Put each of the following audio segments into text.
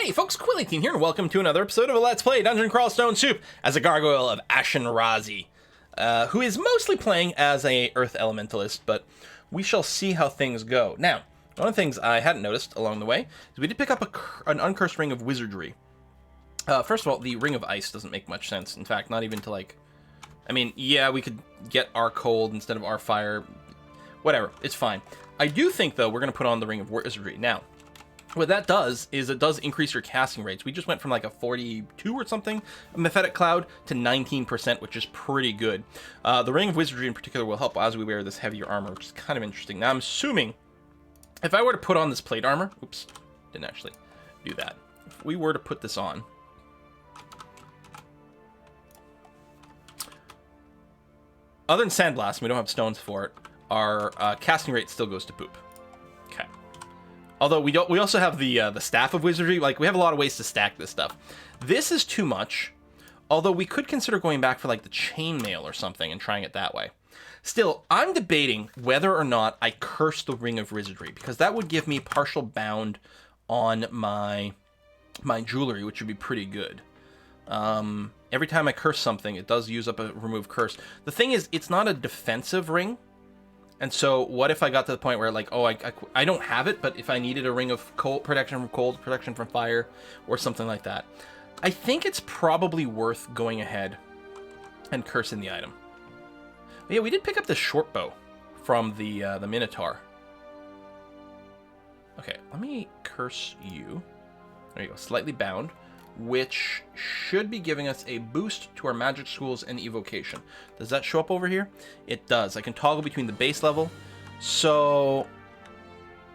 Hey folks, Quillington here, and welcome to another episode of a Let's Play Dungeon Crawl Stone Soup as a Gargoyle of Ashen Razi, who is mostly playing as a Earth Elementalist, but we shall see how things go. Now, one of the things I hadn't noticed along the way is we did pick up an uncursed ring of wizardry. First of all, the ring of ice doesn't make much sense. In fact, not even to like... I mean, yeah, we could get our cold instead of our fire. Whatever, it's fine. I do think, though, we're going to put on the ring of wizardry. Now, what that does is it does increase your casting rates. We just went from like a 42 or something Mephetic Cloud to 19%, which is pretty good. The Ring of Wizardry in particular will help as we wear this heavier armor, which is kind of interesting. Now, I'm assuming if I were to put on this plate armor... Oops, didn't actually do that. If we were to put this on... Other than Sandblast, we don't have stones for it, our casting rate still goes to poop. Okay. Although we also have the Staff of Wizardry. Like, we have a lot of ways to stack this stuff. This is too much, although we could consider going back for, like, the Chain Mail or something and trying it that way. Still, I'm debating whether or not I curse the Ring of Wizardry, because that would give me partial bound on my jewelry, which would be pretty good. Every time I curse something, it does use up a remove curse. The thing is, it's not a defensive ring. And so, what if I got to the point where, like, oh, I don't have it, but if I needed a ring of cold, protection from cold, protection from fire, or something like that, I think it's probably worth going ahead and cursing the item. But yeah, we did pick up the short bow from the Minotaur. Okay, let me curse you. There you go, slightly bound, which should be giving us a boost to our magic schools and evocation. Does that show up over here? It does. I can toggle between the base level. So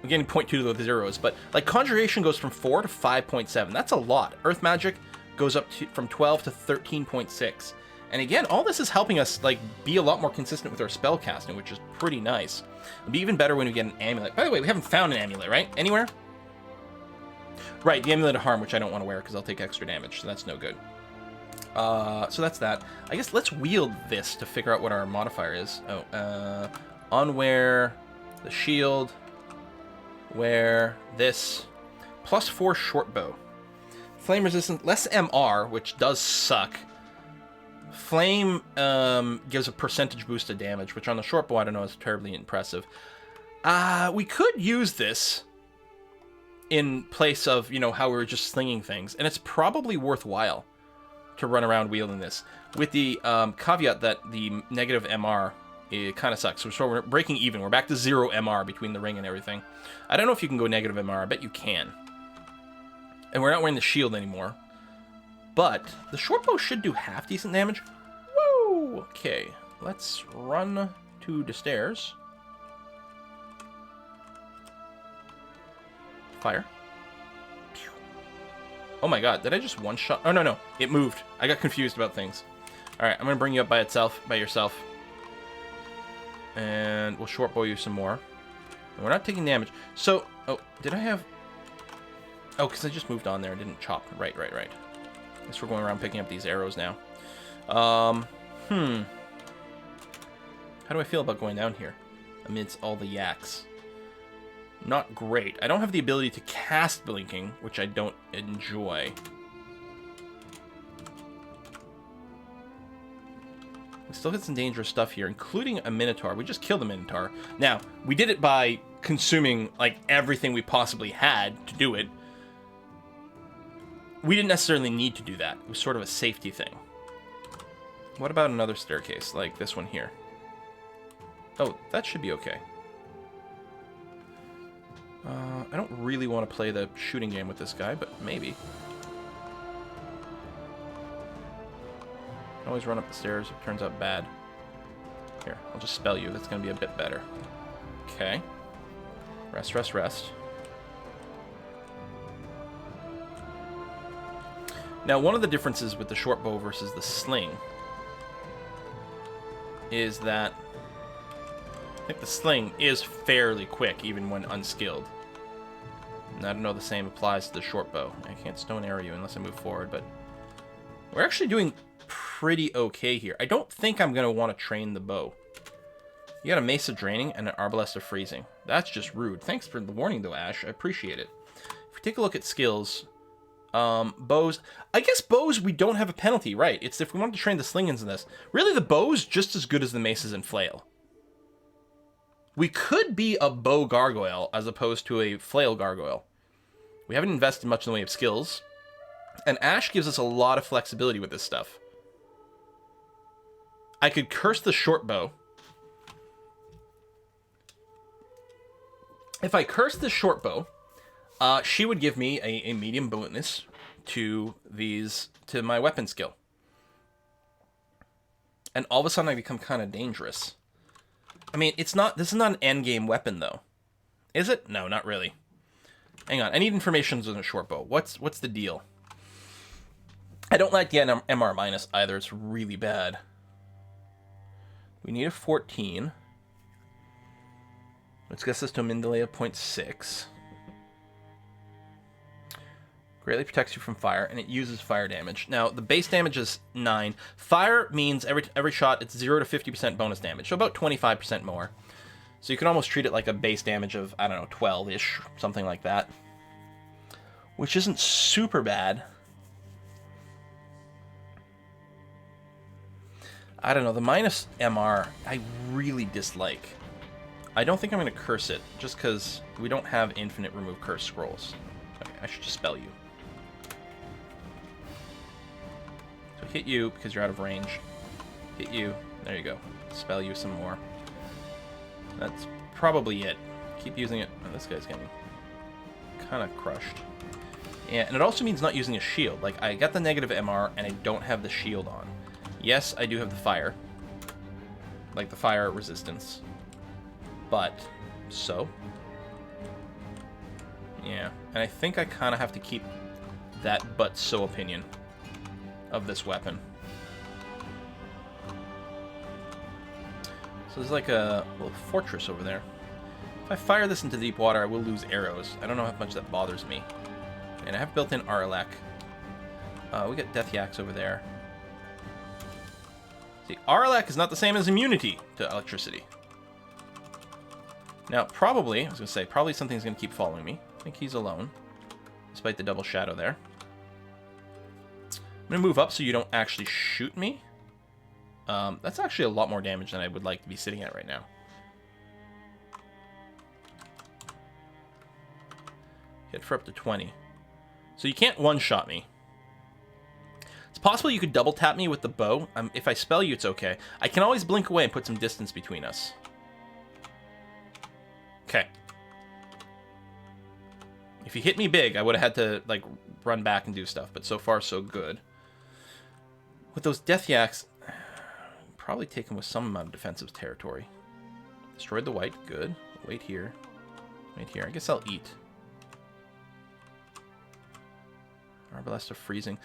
I'm getting 0.2 to the zeros, but like conjuration goes from 4 to 5.7. That's a lot. Earth magic goes up from 12 to 13.6. And again, all this is helping us like be a lot more consistent with our spell casting, which is pretty nice. It'll be even better when we get an amulet. By the way, we haven't found an amulet, right? Anywhere? Right, the Amulet of Harm, which I don't want to wear because I'll take extra damage, so that's no good. So that's that. I guess let's wield this to figure out what our modifier is. Oh, unwear the shield, wear this, +4 short bow. Flame resistant, less MR, which does suck. Flame gives a percentage boost to damage, which on the short bow I don't know is terribly impressive. We could use this in place of, you know, how we were just slinging things. And it's probably worthwhile to run around wielding this. With the caveat that the negative MR, it kind of sucks. So we're breaking even. We're back to 0 MR between the ring and everything. I don't know if you can go negative MR. I bet you can. And we're not wearing the shield anymore. But the short bow should do half decent damage. Woo! Okay, let's run to the stairs. Fire. Oh my god, did I just one-shot? Oh, no, it moved. I got confused about things. Alright, I'm gonna bring you up by yourself. And we'll short bow you some more. And we're not taking damage. So, oh, did I have... Oh, because I just moved on there and didn't chop. Right. I guess we're going around picking up these arrows now. How do I feel about going down here amidst all the yaks? Not great. I don't have the ability to cast blinking, which I don't enjoy. We still hit some dangerous stuff here, including a Minotaur. We just killed a Minotaur. Now, we did it by consuming, like, everything we possibly had to do it. We didn't necessarily need to do that. It was sort of a safety thing. What about another staircase, like this one here? Oh, that should be okay. I don't really want to play the shooting game with this guy, but maybe. I always run up the stairs. It turns out bad. Here, I'll just spell you. That's going to be a bit better. Okay. Rest. Now, one of the differences with the short bow versus the sling is that I think the sling is fairly quick, even when unskilled. And I don't know the same applies to the short bow. I can't stone arrow you unless I move forward, but we're actually doing pretty okay here. I don't think I'm going to want to train the bow. You got a Mace of Draining and an Arbalest of Freezing. That's just rude. Thanks for the warning, though, Ash. I appreciate it. If we take a look at skills, Bows. I guess bows, we don't have a penalty, right? It's if we wanted to train the slingins in this. Really, the bow's just as good as the maces and flail. We could be a bow gargoyle as opposed to a flail gargoyle. We haven't invested much in the way of skills. And Ash gives us a lot of flexibility with this stuff. I could curse the short bow. If I curse the short bow, she would give me a medium bonus to my weapon skill. And all of a sudden I become kind of dangerous. I mean, this is not an endgame weapon though. Is it? No, not really. Hang on, I need information on a short bow. What's the deal? I don't like the MR minus either, it's really bad. We need a 14. Let's get this to a min delay of 0.6. Greatly protects you from fire, and it uses fire damage. Now, the base damage is 9. Fire means every shot, it's 0 to 50% bonus damage, so about 25% more. So you can almost treat it like a base damage of, I don't know, 12-ish, something like that. Which isn't super bad. I don't know, the minus MR, I really dislike. I don't think I'm going to curse it, just because we don't have infinite remove curse scrolls. Okay, I should just spell you. So hit you, because you're out of range. Hit you, there you go. Spell you some more. That's probably it. Keep using it. Oh, this guy's getting kind of crushed. Yeah, and it also means not using a shield. Like, I got the negative MR, and I don't have the shield on. Yes, I do have the fire. Like, the fire resistance. But, so. Yeah, and I think I kind of have to keep that but so opinion of this weapon. So there's like a little fortress over there. If I fire this into deep water, I will lose arrows. I don't know how much that bothers me. And I have built-in Arlek. We got Death Yaks over there. See, Arlek is not the same as immunity to electricity. Now, probably, I was going to say, probably something's going to keep following me. I think he's alone, despite the double shadow there. I'm going to move up so you don't actually shoot me. That's actually a lot more damage than I would like to be sitting at right now. Hit for up to 20. So you can't one-shot me. It's possible you could double tap me with the bow. If I spell you, it's okay. I can always blink away and put some distance between us. Okay. If you hit me big, I would have had to, like, run back and do stuff, but so far, so good. With those Death Yaks, probably take him with some amount of defensive territory. Destroyed the white, good. Wait here. Wait here. I guess I'll eat. Arbalest of freezing.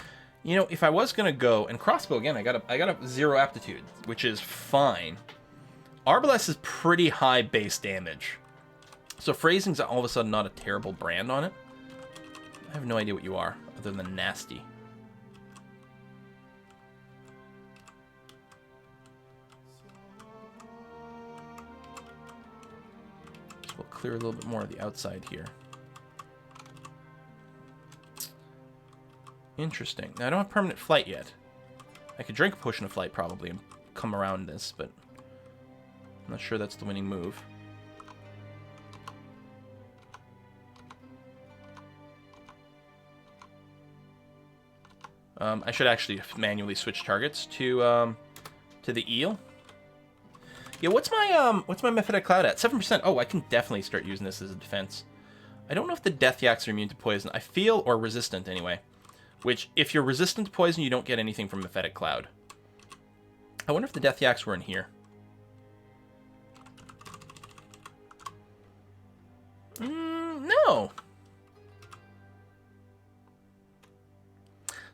You know, if I was gonna go and crossbow again, I got a 0 aptitude, which is fine. Arbalest is pretty high base damage, so phrasing's all of a sudden not a terrible brand on it. I have no idea what you are, other than nasty. So we'll clear a little bit more of the outside here. Interesting. Now, I don't have permanent flight yet. I could drink a potion of flight, probably, and come around this, but I'm not sure that's the winning move. I should actually manually switch targets to the eel. Yeah, what's my Mephitic Cloud at? 7%. Oh, I can definitely start using this as a defense. I don't know if the Death Yaks are immune to poison. I feel, or resistant anyway. Which, if you're resistant to poison, you don't get anything from Mephitic Cloud. I wonder if the Death Yaks were in here. No.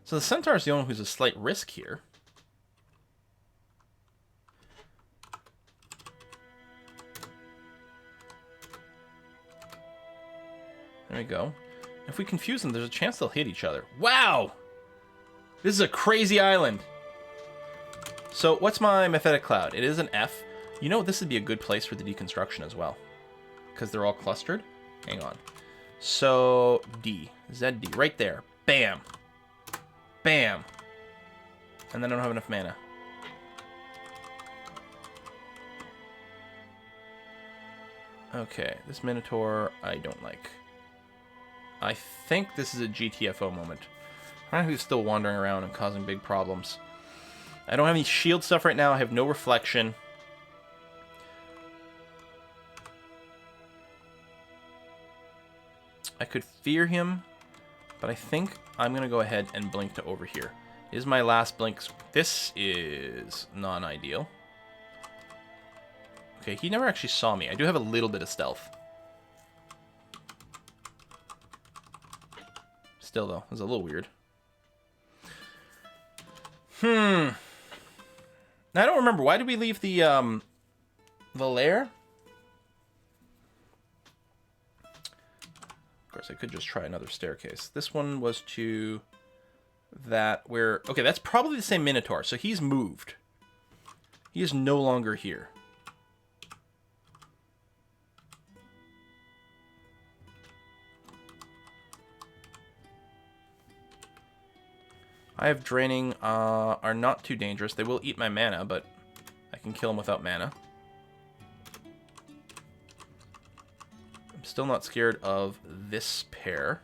So the Centaur is the only one who's a slight risk here. There we go. If we confuse them, there's a chance they'll hit each other. Wow! This is a crazy island. So, what's my Mephitic Cloud? It is an F. You know, this would be a good place for the deconstruction as well. Because they're all clustered. Hang on. So, D. ZD. Right there. Bam. Bam. And then I don't have enough mana. Okay, this Minotaur I don't like. I think this is a GTFO moment. Who's still wandering around and causing big problems. I don't have any shield stuff right now. I have no reflection. I could fear him, but I think I'm going to go ahead and blink to over here. This is my last blink. This is non-ideal. Okay, he never actually saw me. I do have a little bit of stealth. Still, though, it's a little weird. I don't remember. Why did we leave the lair? Of course, I could just try another staircase. This one was to that where... Okay, that's probably the same Minotaur, so he's moved. He is no longer here. I have draining, are not too dangerous. They will eat my mana, but I can kill them without mana. I'm still not scared of this pair.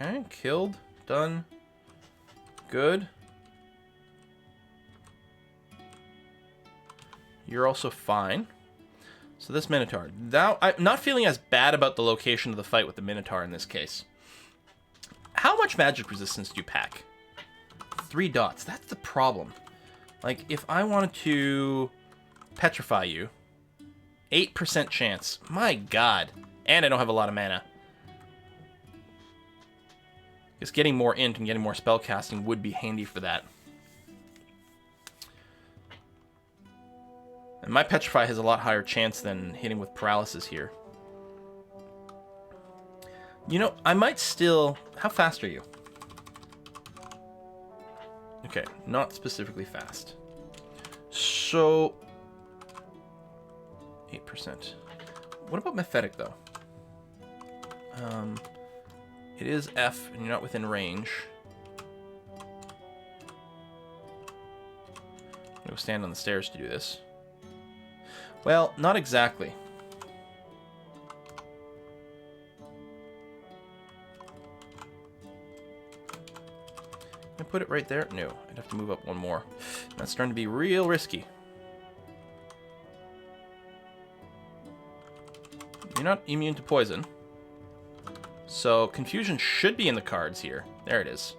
Okay, killed. Done. Good. You're also fine. So this Minotaur. Now, I'm not feeling as bad about the location of the fight with the Minotaur in this case. How much magic resistance do you pack? 3 dots. That's the problem. Like, if I wanted to petrify you, 8% chance. My god. And I don't have a lot of mana. Just getting more int and getting more spell casting would be handy for that. And my Petrify has a lot higher chance than hitting with Paralysis here. You know, I might still... How fast are you? Okay, not specifically fast. So... 8%. What about Mephetic, though? It is F, and you're not within range. I'm gonna go stand on the stairs to do this. Well, not exactly. Can I put it right there? No, I'd have to move up one more. That's starting to be real risky. You're not immune to poison. So, confusion should be in the cards here. There it is.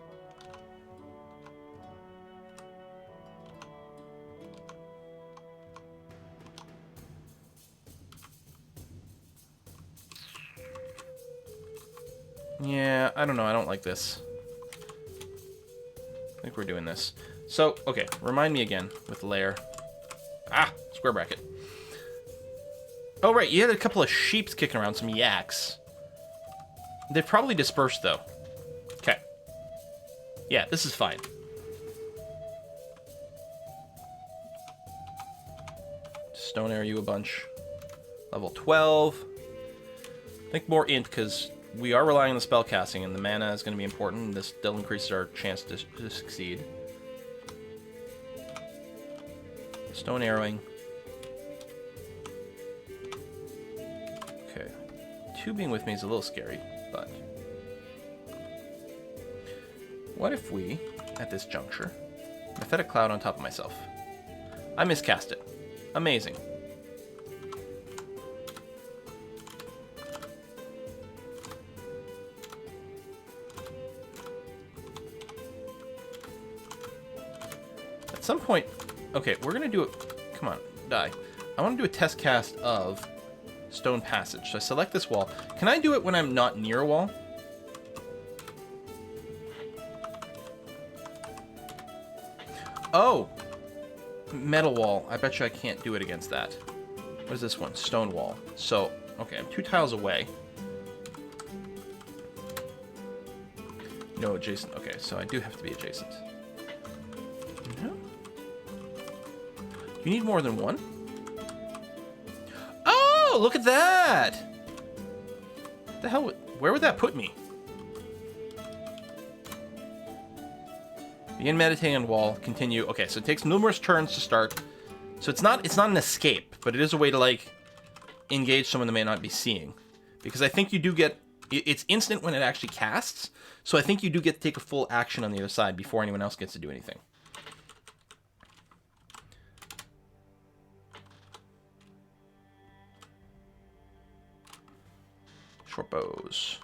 Yeah, I don't know. I don't like this. I think we're doing this. So, okay. Remind me again with lair. Ah! Square bracket. Oh, right. You had a couple of sheeps kicking around. Some yaks. They've probably dispersed, though. Okay. Yeah, this is fine. Stone Arrow you a bunch. Level 12. I think more int, because we are relying on the spell casting, and the mana is going to be important. This still increases our chance to succeed. Stone Arrowing. Okay. 2 being with me is a little scary, but... What if we, at this juncture, Mephetic Cloud on top of myself? I miscast it. Amazing. At some point... Okay, we're going to do it... Come on, die. I want to do a test cast of Stone Passage. So I select this wall. Can I do it when I'm not near a wall? Oh! Metal wall. I bet you I can't do it against that. What is this one? Stone wall. So, okay, I'm 2 tiles away. No adjacent. Okay, so I do have to be adjacent. No? You need more than one? Oh! Oh, look at that! What the hell? Where would that put me? Begin meditating on wall. Continue. Okay, so it takes numerous turns to start. So it's not an escape, but it is a way to, like, engage someone that may not be seeing. Because I think you do get... It's instant when it actually casts, so I think you do get to take a full action on the other side before anyone else gets to do anything. Short bows.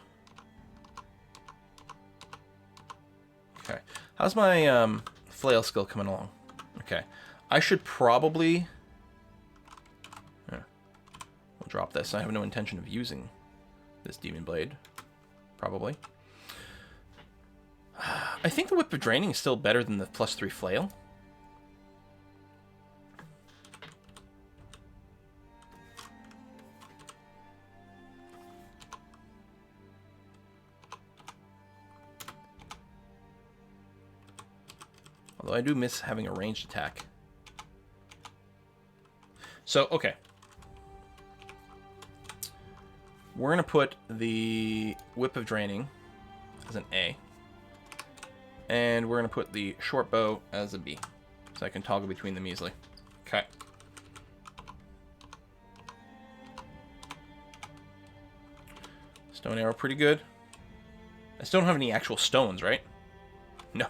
Okay. How's my flail skill coming along? Okay. I should probably... we'll drop this. I have no intention of using this demon blade. Probably. I think the Whip of Draining is still better than the +3 flail. Although I do miss having a ranged attack. So, okay. We're going to put the Whip of Draining as an A. And we're going to put the short bow as a B. So I can toggle between them easily. Okay. Stone arrow, pretty good. I still don't have any actual stones, right? No.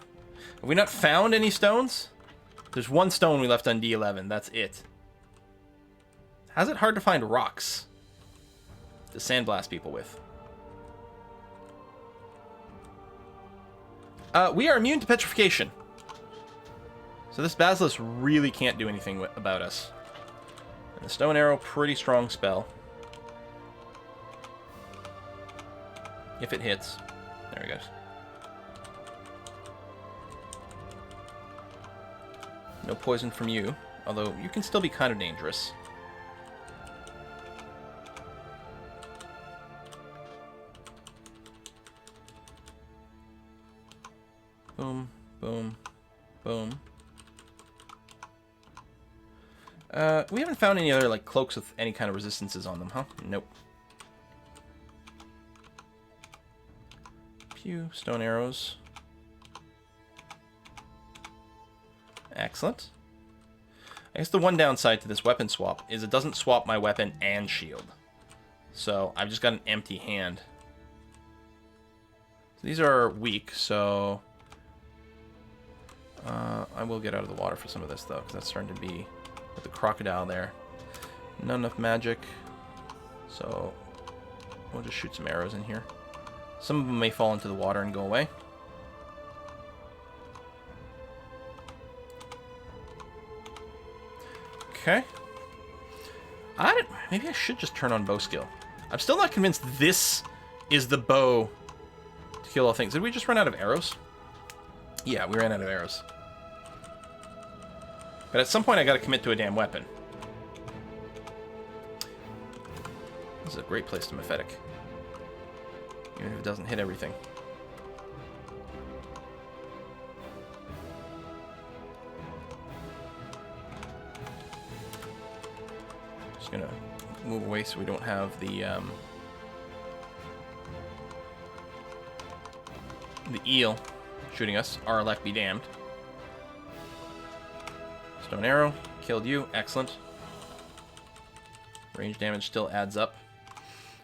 Have we not found any stones? There's one stone we left on D11. That's it. How's it hard to find rocks to sandblast people with? We are immune to petrification. So this basilisk really can't do anything about us. And the stone arrow, pretty strong spell. If it hits. There he goes. No poison from you, although you can still be kind of dangerous. Boom, boom, boom. We haven't found any other, like, cloaks with any kind of resistances on them, huh? Nope. Pew, stone arrows. Excellent. I guess the one downside to this weapon swap is it doesn't swap my weapon and shield. So I've just got an empty hand. So these are weak, so... I will get out of the water for some of this, though, because that's starting to be with the crocodile there. Not enough magic, so we'll just shoot some arrows in here. Some of them may fall into the water and go away. Okay. Maybe I should just turn on bow skill. I'm still not convinced this is the bow to kill all things. Did we just run out of arrows? Yeah, we ran out of arrows. But at some point I gotta commit to a damn weapon. This is a great place to Mephetic. Even if it doesn't hit everything. Just gonna move away so we don't have the eel shooting us. Our elect be damned. Stone arrow. Killed you. Excellent. Range damage still adds up.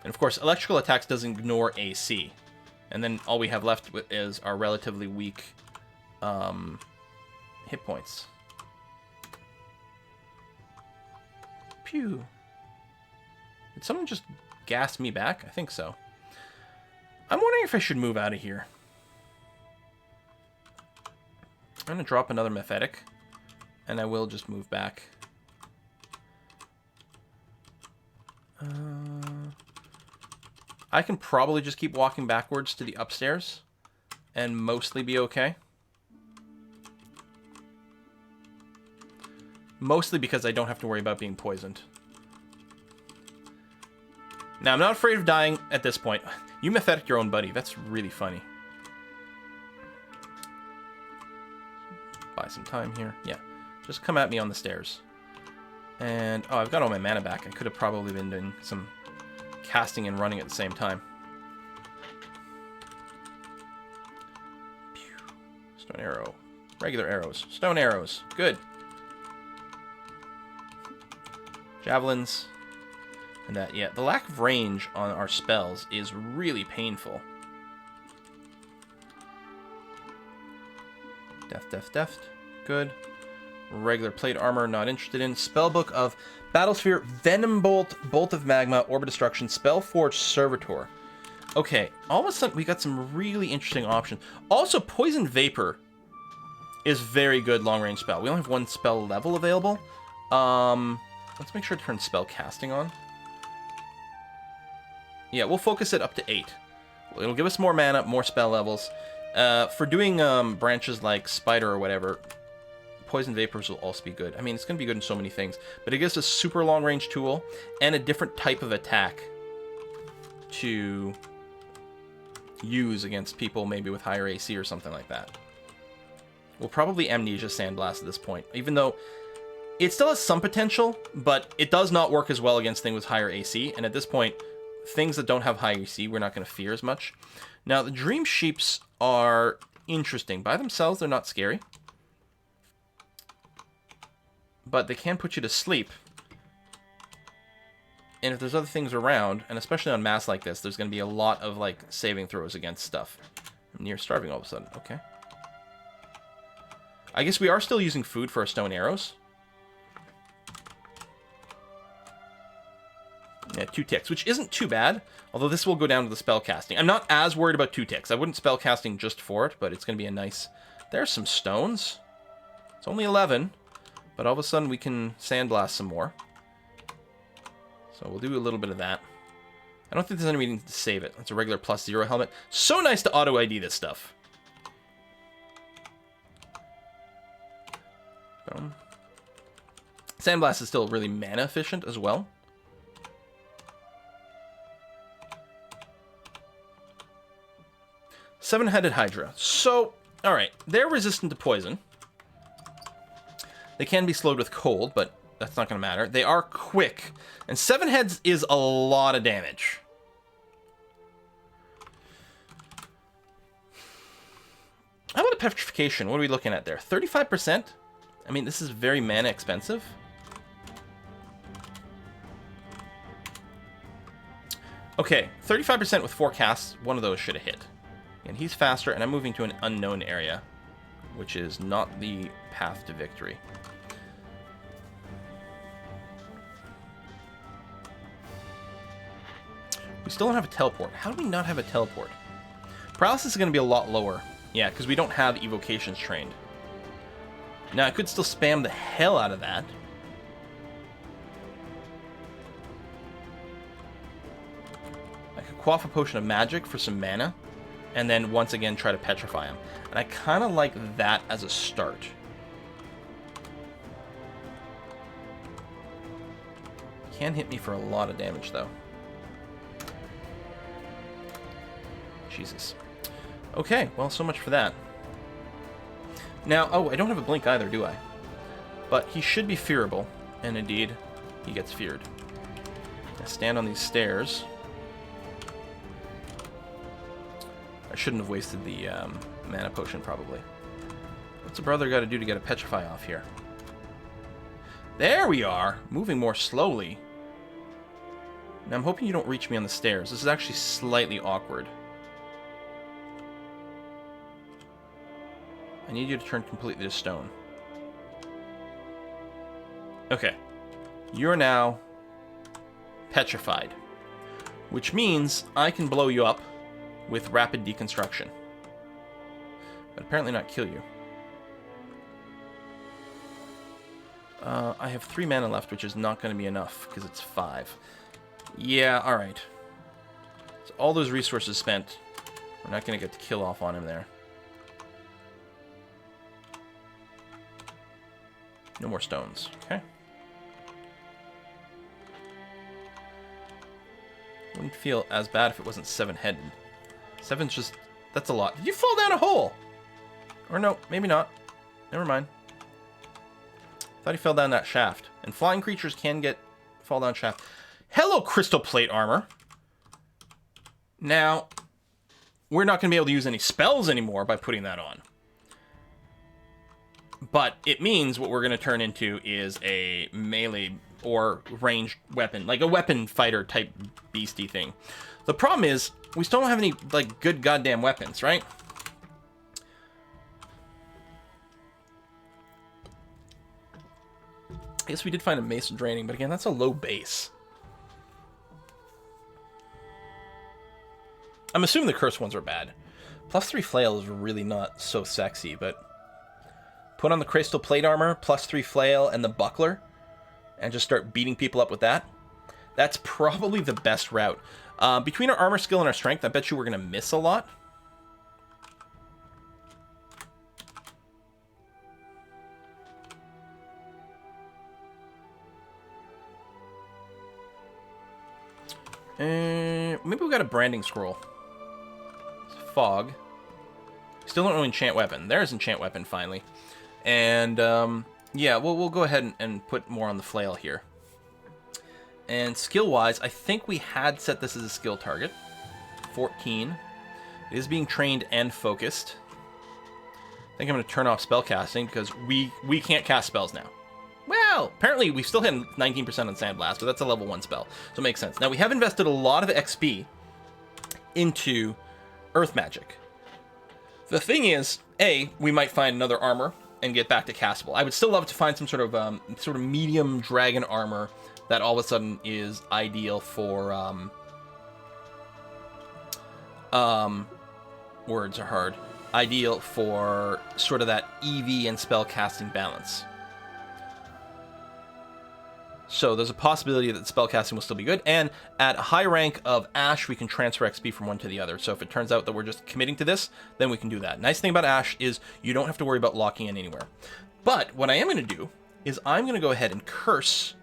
And of course, electrical attacks does ignore AC. And then all we have left is our relatively weak hit points. Pew. Did someone just gas me back? I think so. I'm wondering if I should move out of here. I'm going to drop another Mephetic. And I will just move back. I can probably just keep walking backwards to the upstairs and mostly be okay. Mostly because I don't have to worry about being poisoned. Now, I'm not afraid of dying at this point. You Mephetic your own buddy. That's really funny. Buy some time here. Yeah. Just come at me on the stairs. And, oh, I've got all my mana back. I could have probably been doing some casting and running at the same time. Pew. Stone arrow. Regular arrows. Stone arrows. Good. Javelins. And that, yeah. The lack of range on our spells is really painful. Deft. Good. Regular plate armor, not interested in. Spellbook of Battlesphere, Venom Bolt, Bolt of Magma, Orb of Destruction, Spellforge Servitor. Okay, all of a sudden we got some really interesting options. Also, Poison Vapor is very good long-range spell. We only have one spell level available. Let's make sure to turn spell casting on. Yeah, we'll focus it up to 8. It'll give us more mana, more spell levels. For doing branches like Spider or whatever, Poison Vapors will also be good. I mean, it's going to be good in so many things. But it gives us a super long-range tool and a different type of attack to use against people maybe with higher AC or something like that. We'll probably Amnesia Sandblast at this point, even though it still has some potential, but it does not work as well against things with higher AC. And at this point, things that don't have high AC, we're not going to fear as much. Now, the Dream Sheeps are interesting. By themselves, they're not scary. But they can put you to sleep. And if there's other things around, and especially on mass like this, there's going to be a lot of, like, saving throws against stuff. I'm near starving all of a sudden. Okay. I guess we are still using food for our stone arrows. Yeah, 2 ticks, which isn't too bad. Although this will go down to the spell casting. I'm not as worried about 2 ticks. I wouldn't spell casting just for it, but it's going to be a nice... There's some stones. It's only 11. But all of a sudden we can sandblast some more. So we'll do a little bit of that. I don't think there's any reason to save it. It's a regular +0 helmet. So nice to auto-ID this stuff. Boom. Sandblast is still really mana efficient as well. Seven-headed Hydra. So, alright. They're resistant to poison. They can be slowed with cold, but that's not going to matter. They are quick. And 7 heads is a lot of damage. How about a petrification? What are we looking at there? 35%? I mean, this is very mana expensive. Okay, 35% with 4 casts. One of those should have hit. And he's faster, and I'm moving to an unknown area, which is not the path to victory. We still don't have a teleport. How do we not have a teleport? Paralysis is going to be a lot lower. Yeah, because we don't have evocations trained. Now, I could still spam the hell out of that. I could quaff a potion of magic for some mana, and then once again try to petrify him. And I kind of like that as a start. Can hit me for a lot of damage, though. Jesus. Okay, well, so much for that. Now, oh, I don't have a blink either, do I? But he should be fearable, and indeed, he gets feared. I stand on these stairs. I shouldn't have wasted the mana potion, probably. What's a brother got to do to get a petrify off here? There we are! Moving more slowly. Now, I'm hoping you don't reach me on the stairs. This is actually slightly awkward. I need you to turn completely to stone. Okay. You're now petrified. Which means I can blow you up with rapid deconstruction. But apparently not kill you. I have 3 mana left, which is not going to be enough, because it's 5. Yeah, alright. So all those resources spent. We're not going to get the kill off on him there. No more stones. Okay. Wouldn't feel as bad if it wasn't 7-headed. 7's just... That's a lot. Did you fall down a hole? Or no, maybe not. Never mind. Thought he fell down that shaft. And flying creatures can get fall down shaft. Hello, crystal plate armor. Now, we're not going to be able to use any spells anymore by putting that on. But it means what we're going to turn into is a melee or ranged weapon, like a weapon fighter type beastie thing. The problem is, we still don't have any, like, good goddamn weapons, right? I guess we did find a Mace Draining, but again, that's a low base. I'm assuming the cursed ones are bad. +3 flail is really not so sexy, but put on the crystal plate armor, +3 flail, and the buckler, and just start beating people up with that. That's probably the best route. Between our armor skill and our strength, I bet you we're going to miss a lot. Maybe we got a branding scroll. Fog. Still don't know enchant weapon. There's enchant weapon finally. And yeah, we'll go ahead and put more on the flail here. And skill-wise, I think we had set this as a skill target. 14. It is being trained and focused. I think I'm going to turn off spellcasting because we can't cast spells now. Well, apparently we still had 19% on Sandblast, but that's a level 1 spell, so it makes sense. Now, we have invested a lot of XP into Earth Magic. The thing is, A, we might find another armor and get back to castable. I would still love to find some sort of medium dragon armor that all of a sudden is ideal for, words are hard. Ideal for sort of that EV and spellcasting balance. So there's a possibility that spellcasting will still be good, and at a high rank of Ash, we can transfer XP from one to the other. So if it turns out that we're just committing to this, then we can do that. Nice thing about Ash is you don't have to worry about locking in anywhere. But what I am going to do is I'm going to go ahead and curse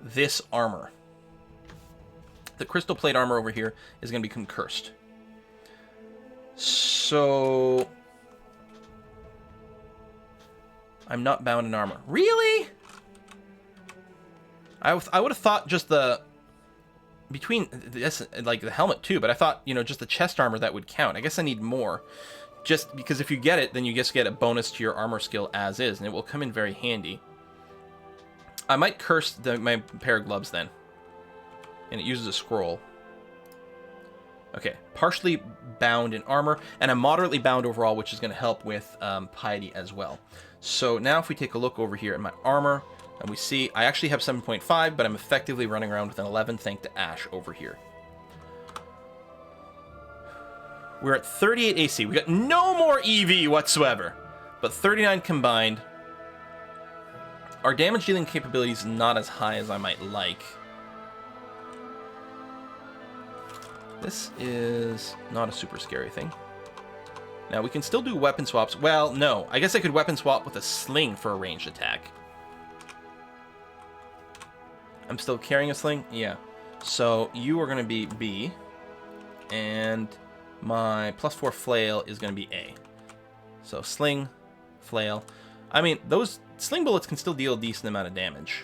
this armor. The crystal plate armor over here is going to become cursed. So I'm not bound in armor. Really? I would have thought just the between this, like the helmet too, but I thought, you know, just the chest armor that would count. I guess I need more, just because if you get it, then you just get a bonus to your armor skill as is, and it will come in very handy. I might curse my pair of gloves then, and it uses a scroll. Okay, partially bound in armor, and I'm moderately bound overall, which is going to help with piety as well. So now if we take a look over here at my armor, and we see I actually have 7.5, but I'm effectively running around with an 11 thanks to Ash over here. We're at 38 AC. We got no more EV whatsoever, but 39 combined. Our damage dealing capability is not as high as I might like. This is not a super scary thing. Now we can still do weapon swaps. Well, no. I guess I could weapon swap with a sling for a ranged attack. I'm still carrying a sling? Yeah. So you are going to be B, and my +4 flail is going to be A. So sling, flail. I mean, those sling bullets can still deal a decent amount of damage.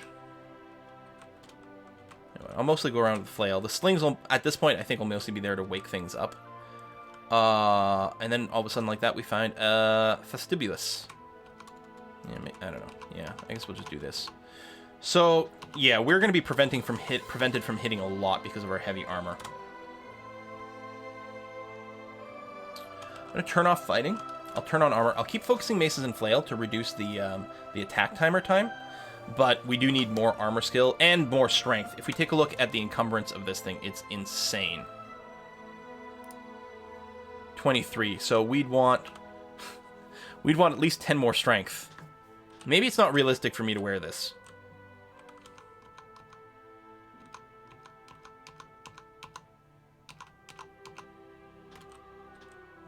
Anyway, I'll mostly go around with the flail. The slings, will, at this point, I think will mostly be there to wake things up. And then all of a sudden, like that, we find Vestibulus. Yeah, I don't know. Yeah, I guess we'll just do this. So, yeah, we're going to be prevented from hitting a lot because of our heavy armor. I'm going to turn off fighting. I'll turn on armor. I'll keep focusing maces and flail to reduce the attack timer time, but we do need more armor skill and more strength. If we take a look at the encumbrance of this thing, it's insane. 23. So we'd want at least 10 more strength. Maybe it's not realistic for me to wear this.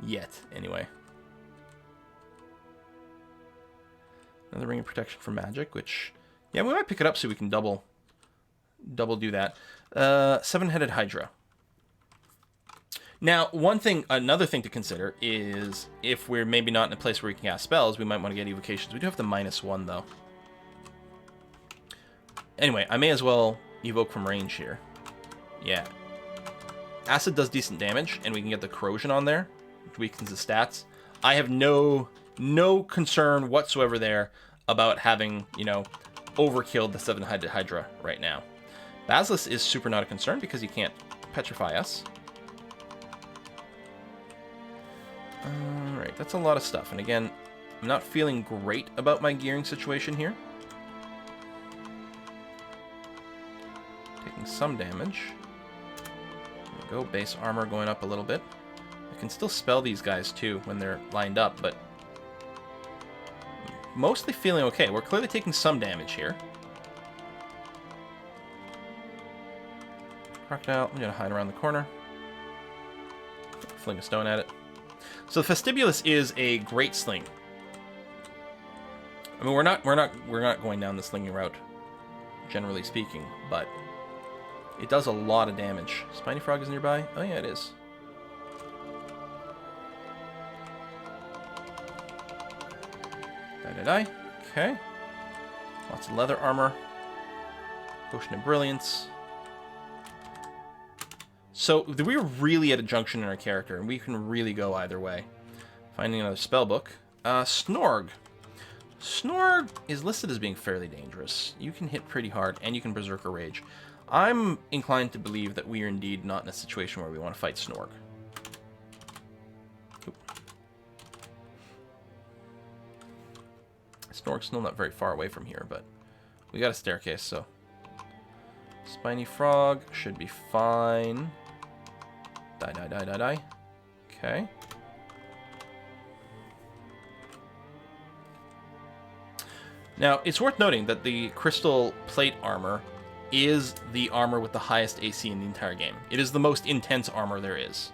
Yet, anyway. Another ring of protection for magic, which, yeah, we might pick it up so we can double do that. 7-headed Hydra. Now, another thing to consider is if we're maybe not in a place where we can cast spells, we might want to get evocations. We do have the -1 though. Anyway, I may as well evoke from range here. Yeah. Acid does decent damage, and we can get the corrosion on there, which weakens the stats. I have no concern whatsoever there about having, you know, overkilled the 7-headed Hydra right now. Basilisk is super not a concern because he can't petrify us. Alright, that's a lot of stuff. And again, I'm not feeling great about my gearing situation here. Taking some damage. There we go, base armor going up a little bit. I can still spell these guys too when they're lined up, but mostly feeling okay. We're clearly taking some damage here. Crocodile, I'm gonna hide around the corner. Fling a stone at it. So the Vestibulus is a great sling. I mean, we're not going down the slinging route, generally speaking, but it does a lot of damage. Spiny Frog is nearby. Oh yeah, it is. Die. Okay. Lots of leather armor. Potion of Brilliance. So we're really at a junction in our character, and we can really go either way. Finding another spell book. Snorg. Snorg is listed as being fairly dangerous. You can hit pretty hard, and you can Berserker Rage. I'm inclined to believe that we are indeed not in a situation where we want to fight Snorg. Snorg's still not very far away from here, but we got a staircase, so... Spiny Frog should be fine. Die. Okay. Now, it's worth noting that the Crystal Plate armor is the armor with the highest AC in the entire game. It is the most intense armor there is,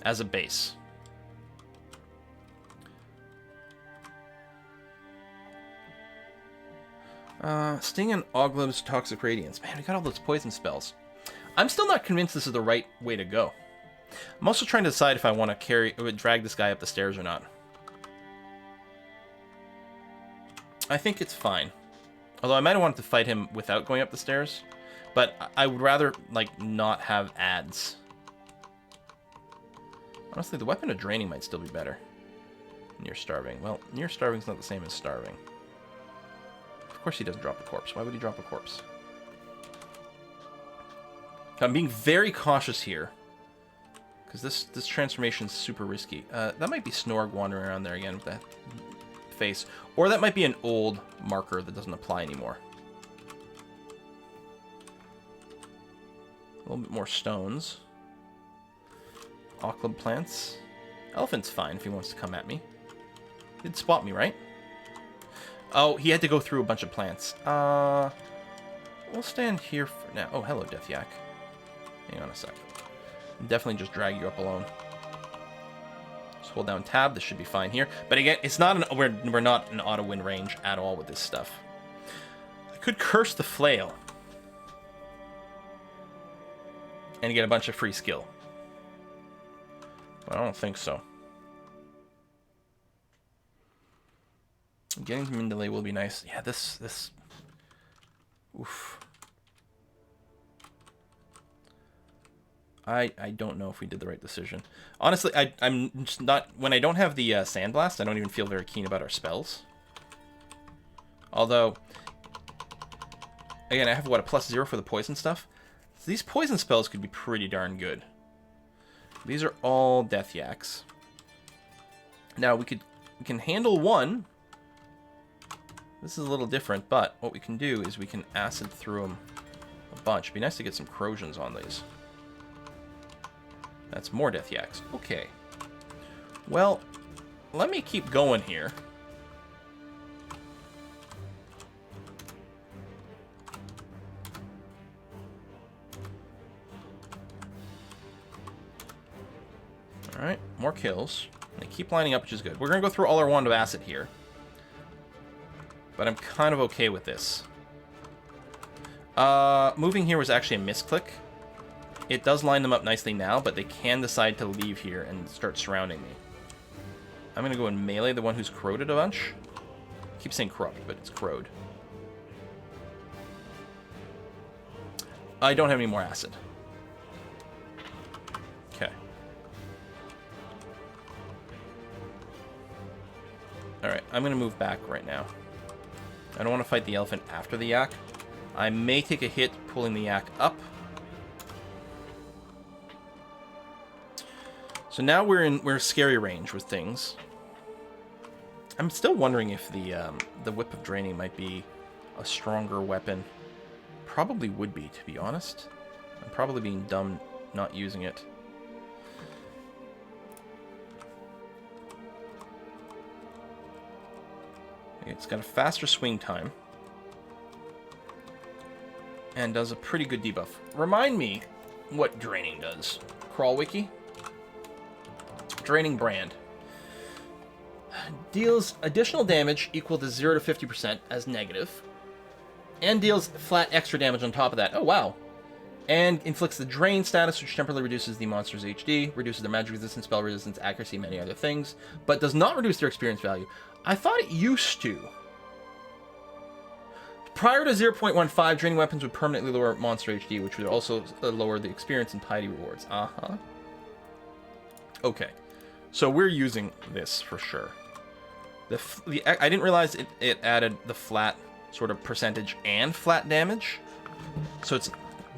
as a base. Sting and Ogleb's Toxic Radiance. Man, we got all those poison spells. I'm still not convinced this is the right way to go. I'm also trying to decide if I want to drag this guy up the stairs or not. I think it's fine. Although I might have wanted to fight him without going up the stairs. But I would rather, like, not have ads. Honestly, the Weapon of Draining might still be better. Near Starving. Well, Near Starving's not the same as Starving. Of course he doesn't drop a corpse. Why would he drop a corpse? I'm being very cautious here. Because this transformation is super risky. That might be Snorg wandering around there again with that face. Or that might be an old marker that doesn't apply anymore. A little bit more stones. Occlub plants. Elephant's fine if he wants to come at me. He'd spot me, right? Oh, he had to go through a bunch of plants. We'll stand here for now. Oh, hello, Death Yak. Hang on a sec. I'll definitely just drag you up alone. Just hold down tab. This should be fine here. But again, it's not we're not in auto-win range at all with this stuff. I could curse the flail and get a bunch of free skill. But I don't think so. Getting him in delay will be nice. Yeah, this... Oof. I don't know if we did the right decision. Honestly, I'm just not... When I don't have the Sandblast, I don't even feel very keen about our spells. Although... Again, I have, what, a +0 for the poison stuff? So these poison spells could be pretty darn good. These are all Death Yaks. Now, we can handle one... This is a little different, but what we can do is we can acid through them a bunch. It'd be nice to get some corrosions on these. That's more Death Yaks. Okay. Well, let me keep going here. Alright, more kills. They keep lining up, which is good. We're going to go through all our Wand of Acid here. But I'm kind of okay with this. Moving here was actually a misclick. It does line them up nicely now, but they can decide to leave here and start surrounding me. I'm going to go and melee the one who's corroded a bunch. I keep saying corrupt, but it's corrode. I don't have any more acid. Okay. Alright, I'm going to move back right now. I don't want to fight the elephant after the yak. I may take a hit pulling the yak up. So now we're scary range with things. I'm still wondering if the Whip of Draining might be a stronger weapon. Probably would be, to be honest. I'm probably being dumb not using it. It's got a faster swing time. And does a pretty good debuff. Remind me what Draining does. Crawl Wiki. Draining Brand. Deals additional damage equal to 0 to 50% as negative. And deals flat extra damage on top of that. Oh, wow. And inflicts the Drain status, which temporarily reduces the monster's HD, reduces their magic resistance, spell resistance, accuracy, many other things, but does not reduce their experience value. I thought it used to. Prior to 0.15, draining weapons would permanently lower monster HD, which would also lower the experience and piety rewards. Uh-huh. Okay. So we're using this for sure. I didn't realize it added the flat sort of percentage and flat damage. So it's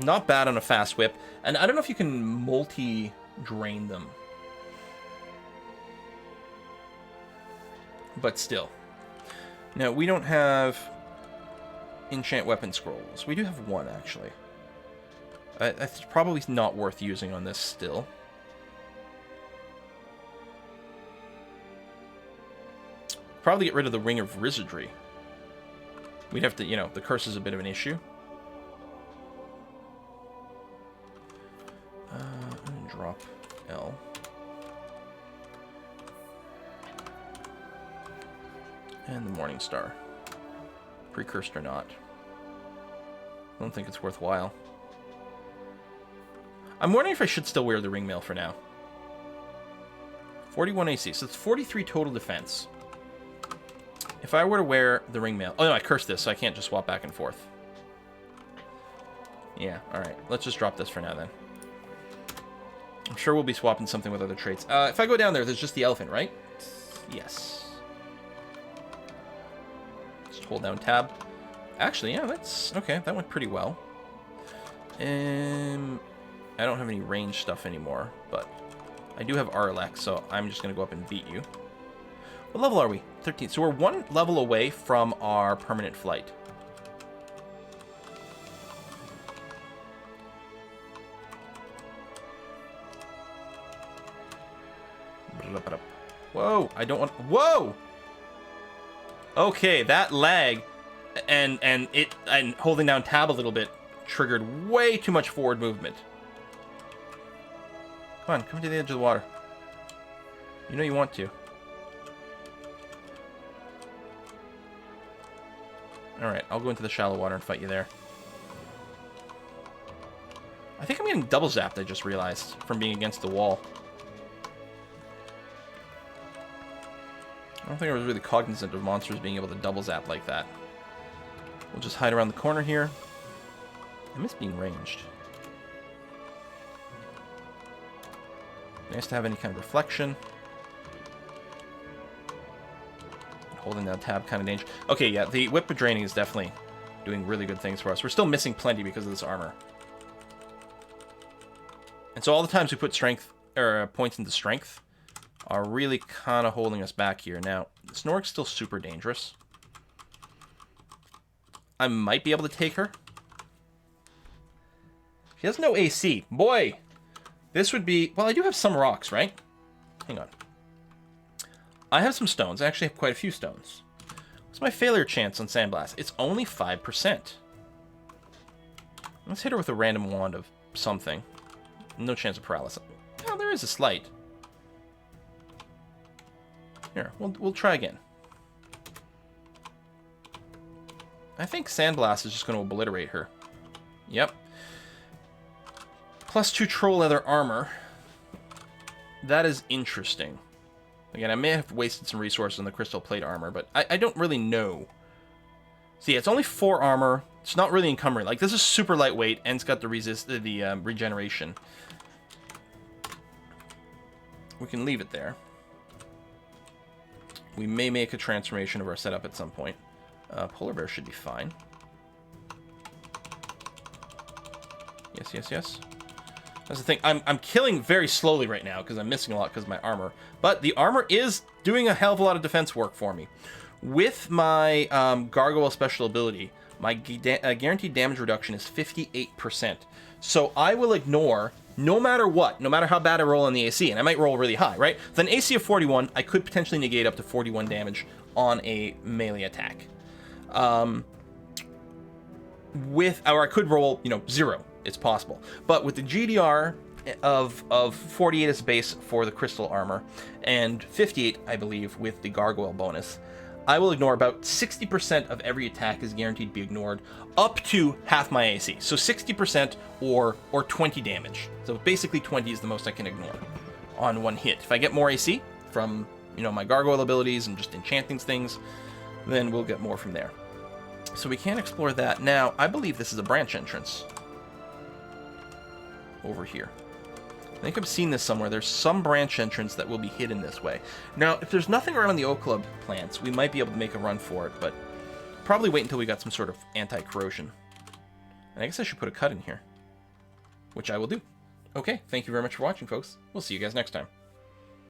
not bad on a fast whip. And I don't know if you can multi-drain them. But still. Now, we don't have enchant weapon scrolls. We do have one, actually. It's probably not worth using on this still. Probably get rid of the Ring of Wizardry. We'd have to, you know, the curse is a bit of an issue. I'm gonna drop L. And the Morning Star. Precursed or not. I don't think it's worthwhile. I'm wondering if I should still wear the ring mail for now. 41 AC, so it's 43 total defense. If I were to wear the ring mail... Oh, no, I cursed this, so I can't just swap back and forth. Yeah, alright. Let's just drop this for now, then. I'm sure we'll be swapping something with other traits. If I go down there, there's just the elephant, right? Yes. Just hold down tab. Actually, yeah, that's... Okay, that went pretty well. I don't have any range stuff anymore, but I do have Arlex, so I'm just going to go up and beat you. What level are we? 13. So we're one level away from our permanent flight. Whoa, I don't want... Whoa! Okay, that lag and holding down tab a little bit triggered way too much forward movement. Come on, come to the edge of the water. You know you want to. Alright, I'll go into the shallow water and fight you there. I think I'm getting double zapped, I just realized, from being against the wall. I don't think I was really cognizant of monsters being able to double zap like that. We'll just hide around the corner here. I miss being ranged. Nice to have any kind of reflection. Holding down tab, kind of dangerous. Okay, yeah, the Whip of Draining is definitely doing really good things for us. We're still missing plenty because of this armor. And so all the times we put strength, or points into strength, are really kind of holding us back here. Now, Snork's still super dangerous. I might be able to take her. She has no AC. Boy! This would be... Well, I do have some rocks, right? Hang on. I have some stones. I actually have quite a few stones. What's my failure chance on Sandblast? It's only 5%. Let's hit her with a random wand of something. No chance of paralysis. Oh, there is a slight. Here, we'll try again. I think Sandblast is just going to obliterate her. Yep. +2 troll leather armor. That is interesting. Again, I may have wasted some resources on the crystal plate armor, but I don't really know So yeah, it's only 4 armor. It's not really encumbering. Like, this is super lightweight, and it's got the regeneration. We can leave it there. We may make a transformation of our setup at some point. Polar bear should be fine. Yes, yes, yes. That's the thing. I'm killing very slowly right now because I'm missing a lot because of my armor. But the armor is doing a hell of a lot of defense work for me. With my Gargoyle special ability, my guaranteed damage reduction is 58%. So I will ignore, no matter what, no matter how bad I roll on the AC, and I might roll really high, right? With an AC of 41, I could potentially negate up to 41 damage on a melee attack. Or I could roll, 0. It's possible. But with the GDR of 48 as base for the crystal armor, and 58, I believe, with the gargoyle bonus, I will ignore about 60% of every attack is guaranteed to be ignored, up to half my AC. So 60% or 20 damage. So basically 20 is the most I can ignore on one hit. If I get more AC from, my gargoyle abilities and just enchanting things, then we'll get more from there. So we can explore that. Now, I believe this is a branch entrance over here. I think I've seen this somewhere. There's some branch entrance that will be hidden this way. Now, if there's nothing around the Oak Club plants, we might be able to make a run for it, but probably wait until we got some sort of anti-corrosion. And I guess I should put a cut in here, which I will do. Okay, thank you very much for watching, folks. We'll see you guys next time.